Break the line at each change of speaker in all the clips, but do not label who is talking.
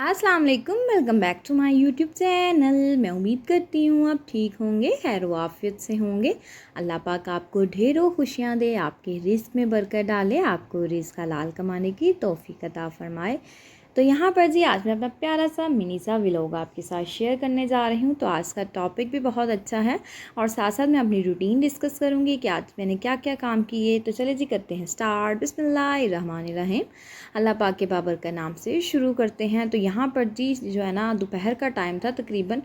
अस्सलाम वालेकुम, welcome back to my YouTube channel. मैं उम्मीद करती हूँ आप ठीक होंगे, खैर वाफियत से होंगे। अल्लाह पाक आपको ढेरों खुशियाँ दे, आपके रिस्क में बरकत डाले, आपको रिस्क हलाल कमाने की तौफीक अता फ़रमाए। तो यहाँ पर जी आज मैं अपना प्यारा सा मिनी सा व्लॉग आपके साथ शेयर करने जा रही हूँ। तो आज का टॉपिक भी बहुत अच्छा है और साथ साथ मैं अपनी रूटीन डिस्कस करूँगी कि आज मैंने क्या क्या काम किए। तो चले जी करते हैं स्टार्ट। बिस्मिल्लाहिर्रहमानिर्रहीम। अल्लाह पाक के बाबर का नाम से शुरू करते हैं। तो यहाँ पर जी जो है ना दोपहर का टाइम था, तकरीबन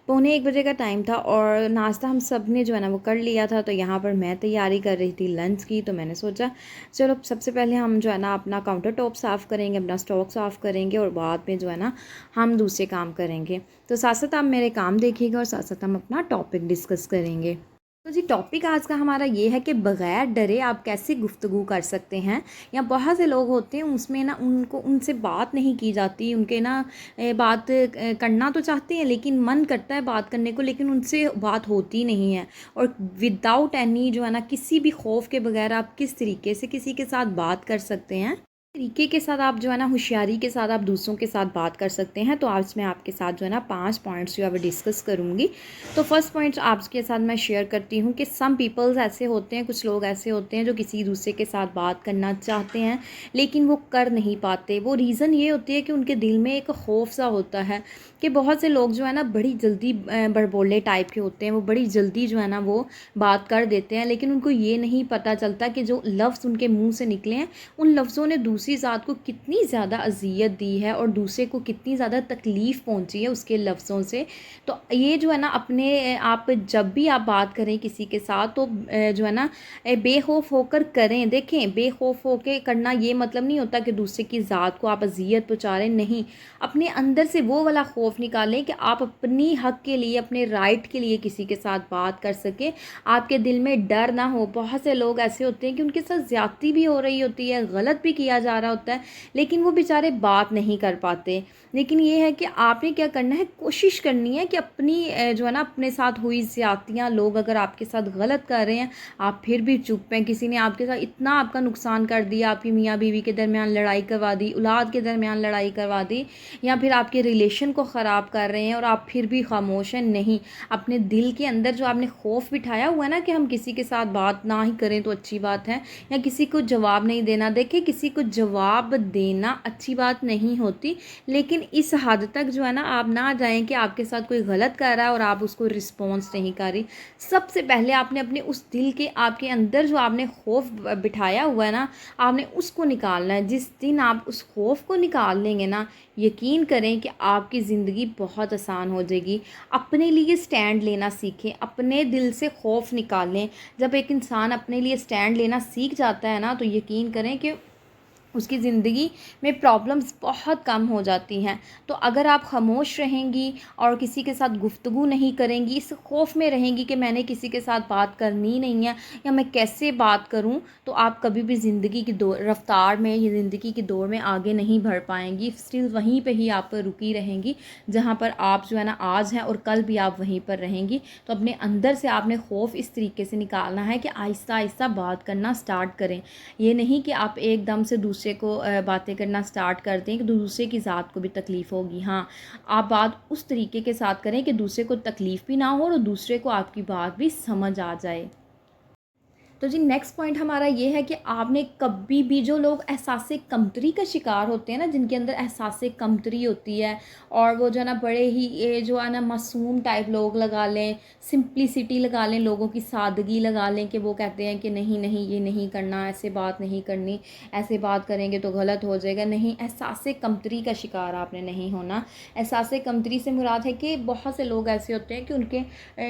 1:45 का टाइम था और नाश्ता हम सब ने जो है ना वो कर लिया था। तो यहाँ पर मैं तैयारी कर रही थी लंच की। तो मैंने सोचा चलो सबसे पहले हम जो है ना अपना काउंटर टॉप साफ़ करेंगे, अपना स्टॉक साफ़ करेंगे और बाद में जो है ना हम दूसरे काम करेंगे। तो साथ साथ आप मेरे काम देखिएगा और साथ साथ हम अपना टॉपिक डिस्कस करेंगे। तो जी टॉपिक आज का हमारा ये है कि बग़ैर डरे आप कैसे गुफ्तगू कर सकते हैं। या बहुत से लोग होते हैं उसमें ना उनको उनसे बात नहीं की जाती, उनके ना बात करना तो चाहते हैं लेकिन मन करता है बात करने को, लेकिन उनसे बात होती नहीं है। और विदाउट एनी जो है ना किसी भी खौफ के बगैर आप किस तरीके से किसी के साथ बात कर सकते हैं, तरीके के साथ आप जो है ना होशियारी के साथ आप दूसरों के साथ बात कर सकते हैं। तो आज मैं आपके साथ जो है ना 5 पॉइंट्स जो है वो डिस्कस करूँगी। तो फर्स्ट पॉइंट आपके साथ मैं शेयर करती हूँ कि सम पीपल्स ऐसे होते हैं, कुछ लोग ऐसे होते हैं जो किसी दूसरे के साथ बात करना चाहते हैं लेकिन वो कर नहीं पाते। वो रीज़न ये होती है कि उनके दिल में एक खौफ सा होता है कि बहुत से लोग जो है ना बड़ी जल्दी बड़बोले टाइप के होते हैं, वो बड़ी जल्दी जो है ना वो बात कर देते हैं, लेकिन उनको ये नहीं पता चलता कि जो लफ्ज़ उनके मुँह से निकले हैं उन लफ्ज़ों ने दूसरी ज़ात को कितनी ज़्यादा अज़ियत दी है और दूसरे को कितनी ज़्यादा तकलीफ़ पहुंची है उसके लफ्ज़ों से। तो ये जो है ना अपने आप जब भी आप बात करें किसी के साथ तो जो है ना बेखौफ होकर करें। देखें, बेखौफ होकर करना ये मतलब नहीं होता कि दूसरे की ज़ात को आप अज़ियत पहुँचा रहे, नहीं। अपने अंदर से वो वाला खौफ निकालें कि आप अपनी हक़ के लिए, अपने राइट के लिए किसी के साथ बात कर सकें, आपके दिल में डर ना हो। बहुत से लोग ऐसे होते हैं कि उनके साथ ज़्यादती भी हो रही होती है, गलत भी किया जा रहा होता है, लेकिन वो बेचारे बात नहीं कर पाते। लेकिन ये है कि आपने क्या करना है, कोशिश करनी है कि अपनी जो है ना अपने साथ हुई ज़्यादतियाँ, लोग अगर आपके साथ गलत कर रहे हैं आप फिर भी चुप हैं, किसी ने आपके साथ इतना आपका नुकसान कर दिया, आपकी मियाँ बीवी के दरमियान लड़ाई करवा दी, औलाद के दरमियान लड़ाई करवा दी, या फिर आपके रिलेशन को ख़राब कर रहे हैं और आप फिर भी खामोश हैं। नहीं, अपने दिल के अंदर जो आपने खौफ बिठाया हुआ है ना कि हम किसी के साथ बात ना ही करें तो अच्छी बात है, या किसी को जवाब नहीं देना। देखिए, किसी को जवाब देना अच्छी बात नहीं होती, लेकिन इस हद तक जो है ना आप ना जाएं कि आपके साथ कोई गलत कर रहा है और आप उसको रिस्पॉन्स नहीं कर रही। सबसे पहले आपने अपने उस दिल के, आपके अंदर जो आपने खौफ बिठाया हुआ है ना, आपने उसको निकालना है। जिस दिन आप उस खौफ को निकाल लेंगे ना, यकीन करें कि आपकी ज़िंदगी बहुत आसान हो जाएगी। अपने लिए स्टैंड लेना सीखें, अपने दिल से खौफ निकालें। जब एक इंसान अपने लिए स्टैंड लेना सीख जाता है ना, तो यकीन करें कि उसकी ज़िंदगी में प्रॉब्लम्स बहुत कम हो जाती हैं। तो अगर आप खामोश रहेंगी और किसी के साथ गुफ्तगू नहीं करेंगी, इस खौफ में रहेंगी कि मैंने किसी के साथ बात करनी नहीं है या मैं कैसे बात करूं, तो आप कभी भी ज़िंदगी की रफ्तार में या ज़िंदगी की दौड़ में आगे नहीं बढ़ पाएंगी। स्टिल वहीं पे ही आप रुकी रहेंगी जहां पर आप जो है ना आज हैं, और कल भी आप वहीं पर रहेंगी। तो अपने अंदर से आपने खौफ इस तरीके से निकालना है कि आहिस्ता आहिस्ता बात करना स्टार्ट करें। ये नहीं कि आप एकदम से दूसरे को बातें करना स्टार्ट कर दें कि दूसरे की ज़ात को भी तकलीफ़ होगी। हाँ, आप बात उस तरीके के साथ करें कि दूसरे को तकलीफ़ भी ना हो और दूसरे को आपकी बात भी समझ आ जाए। तो जी नेक्स्ट पॉइंट हमारा ये है कि आपने कभी भी, जो लोग एहसास कमतरी का शिकार होते हैं ना, जिनके अंदर एहसास कमतरी होती है और वो जो है ना बड़े ही ये जो है ना मासूम टाइप लोग लगा लें, सिंप्लिसिटी लगा लें, लोगों की सादगी लगा लें कि वो कहते हैं कि नहीं नहीं ये नहीं करना, ऐसे बात नहीं करनी, ऐसे बात करेंगे तो गलत हो जाएगा। नहीं, एहसास कमतरी का शिकार आपने नहीं होना। एहसास कमतरी से मुराद है कि बहुत से लोग ऐसे होते हैं कि उनके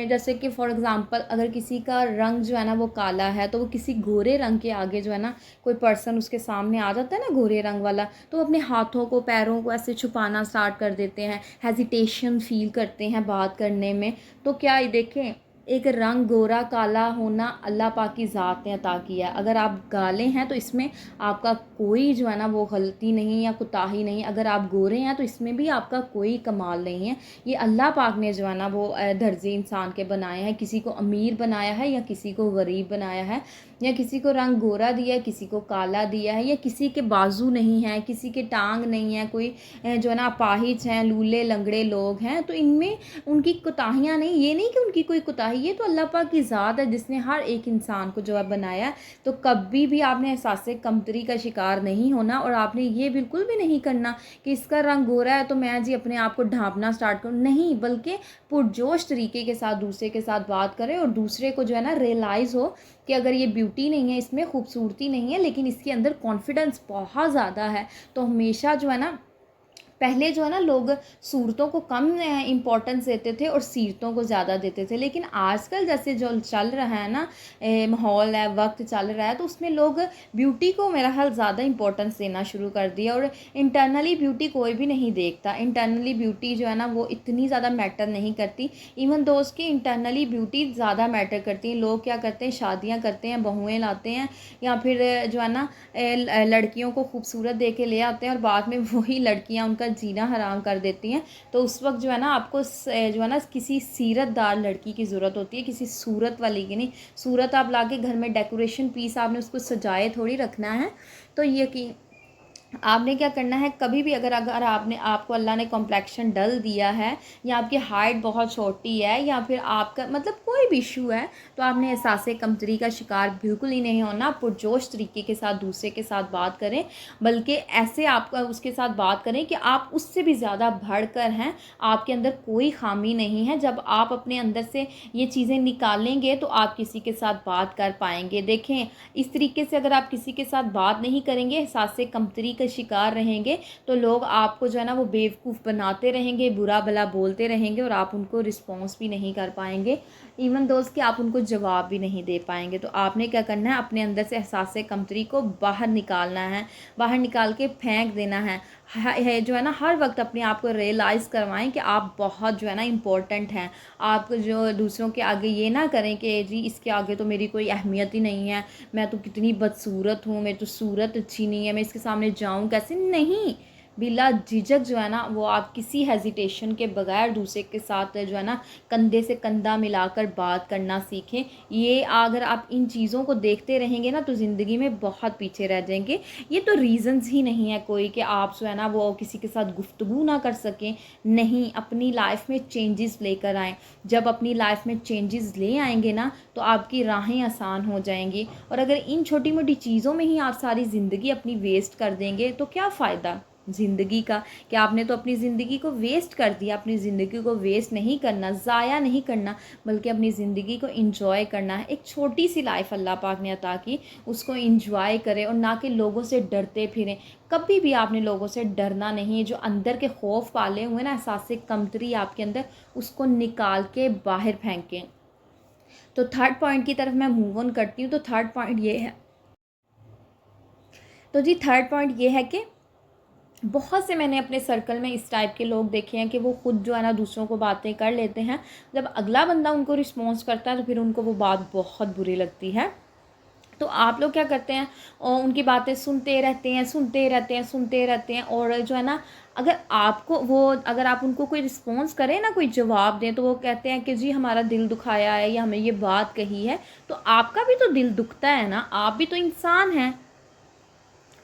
जैसे कि फॉर एग्ज़ाम्पल अगर किसी का रंग जो है ना वो काला है, तो वो किसी गोरे रंग के आगे जो है ना, कोई पर्सन उसके सामने आ जाता है ना गोरे रंग वाला, तो अपने हाथों को, पैरों को ऐसे छुपाना स्टार्ट कर देते हैं, हेजिटेशन फील करते हैं बात करने में। तो क्या ये देखें, एक रंग गोरा काला होना अल्लाह पाक की ज़ात ने अता किया है। अगर आप काले हैं तो इसमें आपका कोई जो है ना वो गलती नहीं या कोताही नहीं। अगर आप गोरे हैं तो इसमें भी आपका कोई कमाल नहीं है। ये अल्लाह पाक ने जो है ना वो दर्जे इंसान के बनाए हैं। किसी को अमीर बनाया है या किसी को गरीब बनाया है, या किसी को रंग गोरा दिया है, किसी को काला दिया है, या किसी के बाजू नहीं हैं, किसी के टांग नहीं है, कोई जो है ना अपाहिज हैं, लूले लंगड़े लोग हैं। तो इनमें उनकी कोताहियाँ नहीं, ये नहीं कि उनकी कोई कोताही, ये तो अल्लाह पाक की ज़ात है जिसने हर एक इंसान को जो है बनाया। तो कभी भी आपने एहसास कमतरी का शिकार नहीं होना, और आपने ये बिल्कुल भी नहीं करना कि इसका रंग गोरा है तो मैं जी अपने आप को ढांपना स्टार्ट करूँ, नहीं। बल्कि पुरजोश तरीके के साथ दूसरे के साथ बात करें, और दूसरे को जो है ना रियलाइज़ हो कि अगर ये ब्यूटी नहीं है, इसमें खूबसूरती नहीं है, लेकिन इसके अंदर कॉन्फिडेंस बहुत ज़्यादा है। तो हमेशा जो है ना, पहले जो है ना लोग सूरतों को कम इम्पोर्टेंस देते थे और सीरतों को ज़्यादा देते थे। लेकिन आजकल जैसे जो चल रहा है ना माहौल है, वक्त चल रहा है, तो उसमें लोग ब्यूटी को मेरा ख्याल ज़्यादा इम्पोर्टेंस देना शुरू कर दिया। और इंटरनली ब्यूटी कोई भी नहीं देखता। इंटरनली ब्यूटी जो है ना वो इतनी ज़्यादा मैटर नहीं करती। इवन दोस्त की इंटरनली ब्यूटी ज़्यादा मैटर करती है। लोग क्या करते हैं, शादियाँ करते हैं, बहुएँ लाते हैं, या फिर जो है ना लड़कियों को खूबसूरत दे के ले आते हैं, और बाद में वही लड़कियाँ उनका जीना हराम कर देती हैं। तो उस वक्त जो है ना आपको जो है ना किसी सीरतदार लड़की की ज़रूरत होती है, किसी सूरत वाली की नहीं। सूरत आप लाके घर में डेकोरेशन पीस आपने उसको सजाए थोड़ी रखना है। तो ये कि आपने क्या करना है, कभी भी अगर अगर आपने आपको अल्लाह ने कॉम्प्लेक्शन डल दिया है, या आपकी हाइट बहुत छोटी है, या फिर आपका मतलब कोई भी इशू है, तो आपने एहसास कमतरी का शिकार बिल्कुल ही नहीं होना। पुरजोश तरीके के साथ दूसरे के साथ बात करें, बल्कि ऐसे आपका उसके साथ बात करें कि आप उससे भी ज़्यादा बढ़कर हैं, आपके अंदर कोई खामी नहीं है। जब आप अपने अंदर से ये चीज़ें निकालेंगे तो आप किसी के साथ बात कर पाएंगे। देखें, इस तरीके से अगर आप किसी के साथ बात नहीं करेंगे, एहसास कमतरी का शिकार रहेंगे, तो लोग आपको जो है ना वो बेवकूफ़ बनाते रहेंगे, बुरा भला बोलते रहेंगे, और आप उनको रिस्पॉन्स भी नहीं कर पाएंगे। इवन दोस्त कि आप उनको जवाब भी नहीं दे पाएंगे। तो आपने क्या करना है, अपने अंदर से एहसास कमतरी को बाहर निकालना है, बाहर निकाल के फेंक देना है जो है ना। हर वक्त अपने आप को रियलाइज़ करवाएं कि आप बहुत जो है ना इम्पोर्टेंट हैं। आप जो दूसरों के आगे ये ना करें कि जी इसके आगे तो मेरी कोई अहमियत ही नहीं है, मैं तो कितनी बदसूरत हूँ, मेरी तो सूरत अच्छी नहीं है, मैं इसके सामने जाऊँ कैसे। नहीं, बिला झिझक जो है ना वो आप किसी हेजिटेशन के बगैर दूसरे के साथ जो है ना कंधे से कंधा मिलाकर बात करना सीखें। ये अगर आप इन चीज़ों को देखते रहेंगे ना तो ज़िंदगी में बहुत पीछे रह जाएंगे। ये तो रीज़न्स ही नहीं है कोई कि आप जो है ना वो किसी के साथ गुफ्तगू ना कर सकें। नहीं, अपनी लाइफ में चेंजेस लेकर आएँ। जब अपनी लाइफ में चेंजेस ले आएंगे ना तो आपकी राहें आसान हो जाएंगी। और अगर इन छोटी मोटी चीज़ों में ही आप सारी ज़िंदगी अपनी वेस्ट कर देंगे तो क्या फ़ायदा ज़िंदगी का। कि आपने तो अपनी ज़िंदगी को वेस्ट कर दिया। अपनी ज़िंदगी को वेस्ट नहीं करना, ज़ाया नहीं करना, बल्कि अपनी ज़िंदगी को इंजॉय करना है। एक छोटी सी लाइफ अल्लाह पाक ने अता की, उसको इंजॉय करें, और ना कि लोगों से डरते फिरें। कभी भी आपने लोगों से डरना नहीं है। जो अंदर के खौफ पाले हुए ना, एहसास कमतरी आपके अंदर, उसको निकाल के बाहर फेंकें। तो थर्ड पॉइंट की तरफ मैं मूव ऑन करती हूँ। तो थर्ड पॉइंट ये है, तो जी थर्ड पॉइंट ये है कि बहुत से मैंने अपने सर्कल में इस टाइप के लोग देखे हैं कि वो खुद जो है ना दूसरों को बातें कर लेते हैं, जब अगला बंदा उनको रिस्पॉन्स करता है तो फिर उनको वो बात बहुत बुरी लगती है। तो आप लोग क्या करते हैं, और उनकी बातें सुनते रहते हैं, सुनते रहते हैं, सुनते रहते हैं। और जो है ना अगर आपको वो, अगर आप उनको कोई रिस्पॉन्स करें ना, कोई जवाब दें, तो वो कहते हैं कि जी हमारा दिल दुखाया है, या हमें ये बात कही है। तो आपका भी तो दिल दुखता है ना, आप भी तो इंसान हैं।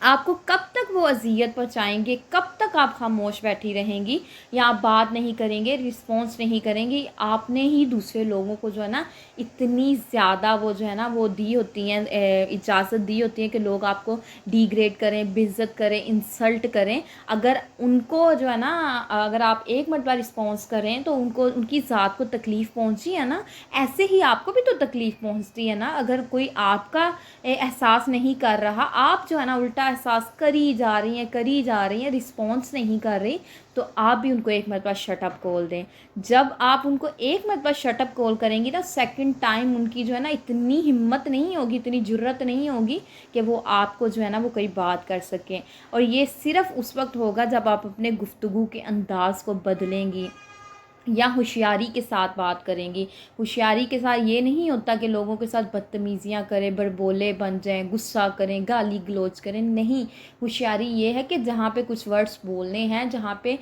आपको कब तक वो अज़ियत पहुँचाएंगे, कब तक आप खामोश बैठी रहेंगी, या आप बात नहीं करेंगे, रिस्पॉन्स नहीं करेंगी। आपने ही दूसरे लोगों को जो है ना इतनी ज़्यादा वो जो है ना वो दी होती हैं, इजाज़त दी होती है कि लोग आपको डिग्रेड करें, बेइज्जत करें, इंसल्ट करें। अगर उनको जो है ना, अगर आप एक मरतबा रिस्पॉन्स करें तो उनको उनकी ज़ात को तकलीफ़ पहुँची है ना, ऐसे ही आपको भी तो तकलीफ़ पहुँचती है ना। अगर कोई आपका एहसास नहीं कर रहा, आप जो है ना उल्टा एहसास करी जा रही हैं, करी जा रही हैं, रिस्पॉन्स नहीं कर रही, तो आप भी उनको एक मरतबा शटअप कॉल दें। जब आप उनको एक मरतबा शटअप कॉल करेंगी ना, सेकंड टाइम उनकी जो है ना इतनी हिम्मत नहीं होगी, इतनी जुर्रत नहीं होगी कि वो आपको जो है ना वो कोई बात कर सकें। और ये सिर्फ़ उस वक्त होगा जब आप अपने गुफ्तगू के अंदाज़ को बदलेंगी। या होशियारी के साथ बात करेंगी। होशियारी के साथ ये नहीं होता कि लोगों के साथ बदतमीज़ियाँ करें, बड़बोले बन जाएँ, गुस्सा करें, गाली गलौज करें, नहीं। होशियारी ये है कि जहाँ पे कुछ वर्ड्स बोलने हैं, जहाँ पे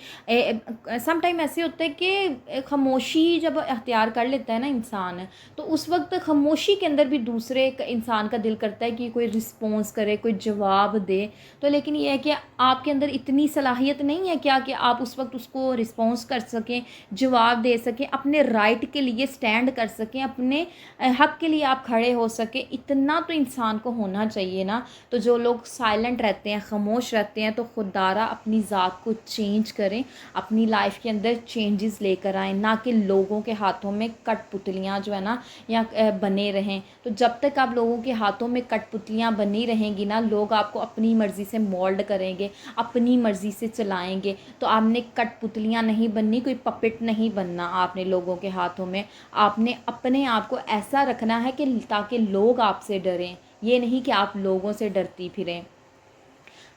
सम टाइम ऐसे होता है कि खामोशी जब अख्तियार कर लेता है ना इंसान, तो उस वक़्त खामोशी के अंदर भी दूसरे इंसान का दिल करता है कि कोई रिस्पॉन्स करे, कोई जवाब दे। तो लेकिन ये है कि आपके अंदर इतनी सलाहियत नहीं है क्या कि आप उस वक़्त उसको रिस्पॉन्स कर सकें, जवाब दे सकें, अपने राइट के लिए स्टैंड कर सकें, अपने हक़ के लिए आप खड़े हो सकें, इतना तो इंसान को होना चाहिए ना। तो जो लोग साइलेंट रहते हैं, ख़ामोश रहते हैं, तो खुदारा अपनी ज़ात को चेंज करें, अपनी लाइफ के अंदर चेंजेस लेकर आएँ, ना कि लोगों के हाथों में कठपुतलियाँ जो है ना या बने रहें। तो जब तक आप लोगों के हाथों में कठपुतलियाँ बनी रहेंगी ना, लोग आपको अपनी मर्ज़ी से मोल्ड करेंगे, अपनी मर्ज़ी से चलाएँगे। तो आपने कठपुतलियाँ नहीं बननी, कोई पपेट नहीं बनना आपने लोगों के हाथों में। आपने अपने आप को ऐसा रखना है कि ताकि लोग आपसे डरें, ये नहीं कि आप लोगों से डरती फिरें।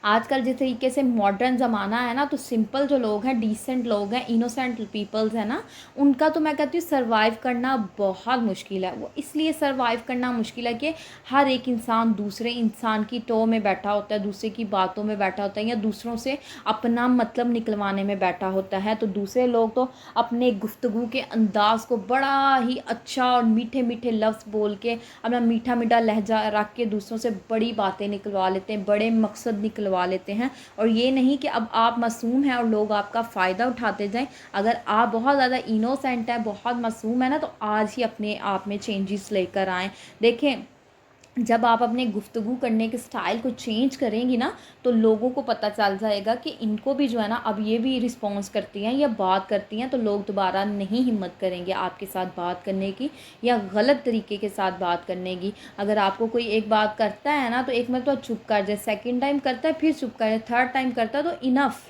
आजकल जिस तरीके से मॉडर्न ज़माना है ना, तो सिंपल जो लोग हैं, डिसेंट लोग हैं, इनोसेंट पीपल्स हैं ना, उनका तो मैं कहती हूँ सर्वाइव करना बहुत मुश्किल है। वो इसलिए सर्वाइव करना मुश्किल है कि हर एक इंसान दूसरे इंसान की टो में बैठा होता है, दूसरे की बातों में बैठा होता है, या दूसरों से अपना मतलब निकलवाने में बैठा होता है। तो दूसरे लोग तो अपने गुफ्तगू के अंदाज़ को बड़ा ही अच्छा और मीठे मीठे लफ्ज़ बोल के, अपना मीठा मीठा लहजा रख के दूसरों से बड़ी बातें निकलवा लेते हैं, बड़े मकसद निकलवा लेते हैं। और ये नहीं कि अब आप मासूम हैं और लोग आपका फ़ायदा उठाते जाएं। अगर आप बहुत ज़्यादा इनोसेंट हैं, बहुत मासूम है ना, तो आज ही अपने आप में चेंजेस लेकर आएँ। देखें, जब आप अपने गुफ्तगू करने के स्टाइल को चेंज करेंगी ना, तो लोगों को पता चल जाएगा कि इनको भी जो है ना, अब ये भी रिस्पॉन्स करती हैं या बात करती हैं, तो लोग दोबारा नहीं हिम्मत करेंगे आपके साथ बात करने की या गलत तरीके के साथ बात करने की। अगर आपको कोई एक बात करता है ना, तो एक मरतबा चुप कर जाए, सेकंड टाइम करता है फिर चुप कर जाए, थर्ड टाइम करता है तो इनफ,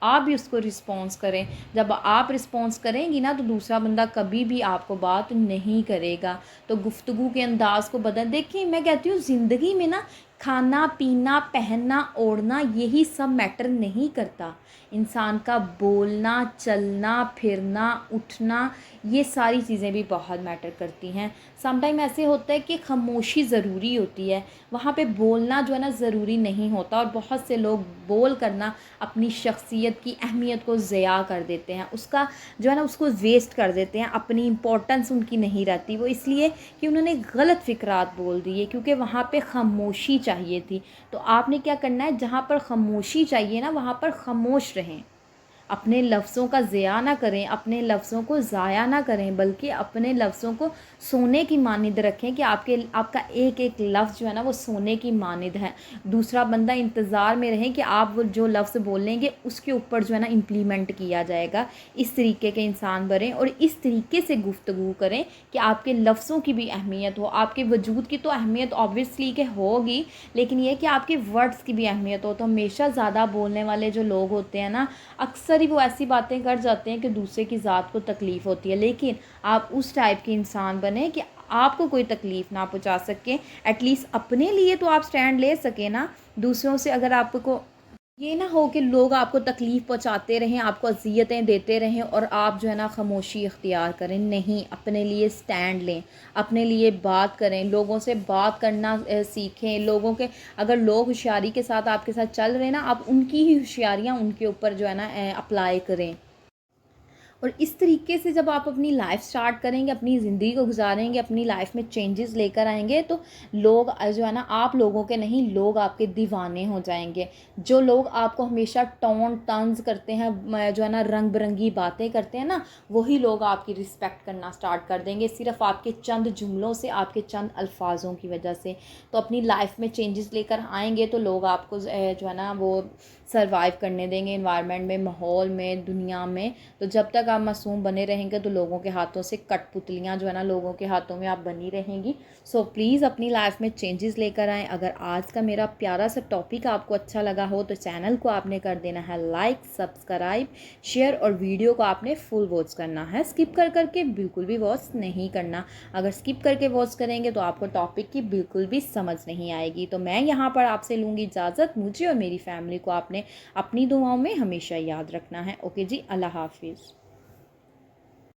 आप भी उसको रिस्पॉन्स करें। जब आप रिस्पॉन्स करेंगी ना, तो दूसरा बंदा कभी भी आपको बात नहीं करेगा। तो गुफ्तगू के अंदाज़ को बदल, देखिए मैं कहती हूँ ज़िंदगी में ना, खाना पीना पहनना ओढ़ना यही सब मैटर नहीं करता। इंसान का बोलना, चलना फिरना, उठना, ये सारी चीज़ें भी बहुत मैटर करती हैं। सम टाइम ऐसे होता है कि खामोशी ज़रूरी होती है, वहाँ पे बोलना जो है ना ज़रूरी नहीं होता। और बहुत से लोग बोल करना अपनी शख्सियत की अहमियत को ज़या कर देते हैं, उसका जो है ना उसको वेस्ट कर देते हैं, अपनी इम्पोर्टेंस उनकी नहीं रहती। वो इसलिए कि उन्होंने गलत फ़िक्रात बोल दिए, क्योंकि वहाँ पे खामोशी चाहिए थी। तो आपने क्या करना है, जहाँ पर खामोशी चाहिए ना, वहाँ पर खामोश रहें। अपने लफ्ज़ों का ज़िया ना करें, अपने लफ्ज़ों को ज़ाया ना करें, बल्कि अपने लफ्ज़ों को सोने की मानिंद रखें कि आपका एक एक लफ्ज़ जो है ना, वो सोने की मानिंद है। दूसरा बंदा इंतज़ार में रहे कि आप वो जो लफ्ज़ बोलेंगे उसके ऊपर जो है ना इम्प्लीमेंट किया जाएगा। इस तरीके के इंसान बनें और इस तरीके से गुफ्तगू करें कि आपके लफ्ज़ों की भी अहमियत हो। आपके वजूद की तो अहमियत ऑब्वियसली कि होगी, लेकिन ये कि आपके वर्ड्स की भी अहमियत हो। तो हमेशा ज़्यादा बोलने वाले जो लोग होते हैं ना, अक्सर ही वो ऐसी बातें कर जाते हैं कि दूसरे की ज़ात को तकलीफ़ होती है। लेकिन आप उस टाइप के इंसान बने कि आपको कोई तकलीफ़ ना पहुंचा सके। एटलीस्ट अपने लिए तो आप स्टैंड ले सकें ना। दूसरों से अगर आपको ये ना हो कि लोग आपको तकलीफ़ पहुंचाते रहें, आपको अज़ियतें देते रहें और आप जो है ना खामोशी इख्तियार करें। नहीं, अपने लिए स्टैंड लें, अपने लिए बात करें, लोगों से बात करना सीखें। लोगों के अगर लोग होशियारी के साथ आपके साथ चल रहे हैं ना, आप उनकी ही होशियारियाँ उनके ऊपर जो है ना अप्लाई करें। और इस तरीके से जब आप अपनी लाइफ स्टार्ट करेंगे, अपनी ज़िंदगी को गुजारेंगे, अपनी लाइफ में चेंजेस लेकर आएंगे, तो लोग जो है ना, आप लोगों के नहीं, लोग आपके दीवाने हो जाएंगे। जो लोग आपको हमेशा टोन तंज करते हैं, जो है ना रंग बिरंगी बातें करते हैं ना, वही लोग आपकी रिस्पेक्ट करना स्टार्ट कर देंगे, सिर्फ आपके चंद जुमलों से, आपके चंद अल्फाजों की वजह से। तो अपनी लाइफ में चेंजेस लेकर आएंगे तो लोग आपको जो है ना वो सर्वाइव करने देंगे इन्वायरमेंट में, माहौल में, दुनिया में। तो जब तक आप मासूम बने रहेंगे, तो लोगों के हाथों से कठपुतलियाँ जो है ना, लोगों के हाथों में आप बनी रहेंगी। सो प्लीज़ अपनी लाइफ में चेंजेस लेकर आएँ। अगर आज का मेरा प्यारा सा टॉपिक आपको अच्छा लगा हो, तो चैनल को आपने कर देना है लाइक, सब्सक्राइब, शेयर, और वीडियो को आपने फुल वॉच करना है, स्किप करके बिल्कुल भी वॉच नहीं करना। अगर स्किप करके वॉच करेंगे तो आपको टॉपिक की बिल्कुल भी समझ नहीं आएगी। तो मैं यहाँ पर आपसे लूँगी इजाज़त। मुझे और मेरी फैमिली को आपने अपनी दुआओं में हमेशा याद रखना है। ओके जी, अल्लाह हाफिज़।